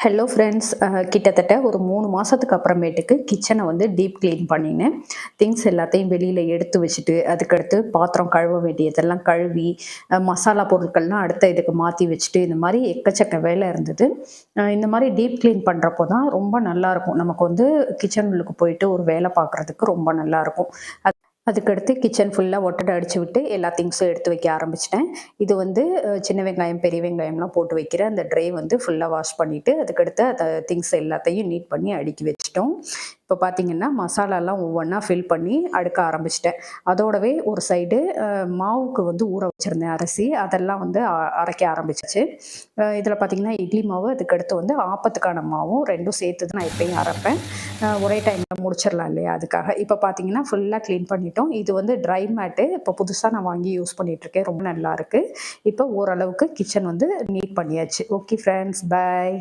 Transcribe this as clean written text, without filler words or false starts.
Hello friends, கிட்டத்தட்ட ஒரு 3 மாதத்துக்கு அப்புறமேட்டுக்கு கிச்சனை வந்து டீப் க்ளீன் பண்ணினேன். திங்ஸ் எல்லாத்தையும் வெளியில் எடுத்து வச்சுட்டு, அதுக்கடுத்து பாத்திரம் கழுவ வேண்டியதெல்லாம் கழுவி, மசாலா பொருட்கள்லாம் அடுத்த இதுக்கு மாற்றி வச்சுட்டு, இந்த மாதிரி எக்கச்சக்க வேலை இருந்தது. இந்த மாதிரி டீப் க்ளீன் பண்ணுறப்போ தான் ரொம்ப நல்லாயிருக்கும். நமக்கு வந்து கிச்சன் உள்ளுக்கு போயிட்டு ஒரு வேலை பார்க்குறதுக்கு ரொம்ப நல்லாயிருக்கும். அதுக்கடுத்து கிச்சன் ஃபுல்லாக ஒட்டடை அடிச்சு விட்டு எல்லா திங்ஸும் எடுத்து வைக்க ஆரம்பிச்சிட்டேன். இது வந்து சின்ன வெங்காயம், பெரிய வெங்காயம்லாம் போட்டு வைக்கிற அந்த ட்ரே வந்து ஃபுல்லாக வாஷ் பண்ணிவிட்டு, அதுக்கடுத்து திங்ஸ் எல்லாத்தையும் நீட் பண்ணி அடுக்கி வச்சுட்டோம். இப்போ பார்த்தீங்கன்னா, மசாலாலாம் ஒவ்வொன்றா ஃபில் பண்ணி அடுக்க ஆரம்பிச்சிட்டேன். அதோடவே ஒரு சைடு மாவுக்கு வந்து ஊற வச்சுருந்தேன் அரிசி. அதெல்லாம் வந்து அரைக்க ஆரம்பிச்சிச்சு. இதில் பார்த்தீங்கன்னா, இட்லி மாவு, அதுக்கடுத்து வந்து ஆப்பத்துக்கான மாவும் 2ம் சேர்த்து தான் நான் எப்பயும் அரைப்பேன். ஒரே டைமில் முடிச்சிடலாம் இல்லையா, அதுக்காக. இப்போ பார்த்தீங்கன்னா, ஃபுல்லாக க்ளீன் பண்ணிட்டோம். இது வந்து ட்ரை மேட்டு இப்போ புதுசாக நான் வாங்கி யூஸ் பண்ணிகிட்ருக்கேன். ரொம்ப நல்லாயிருக்கு. இப்போ ஓரளவுக்கு கிச்சன் வந்து நீட் பண்ணியாச்சு. ஓகே ஃப்ரெண்ட்ஸ், பாய்.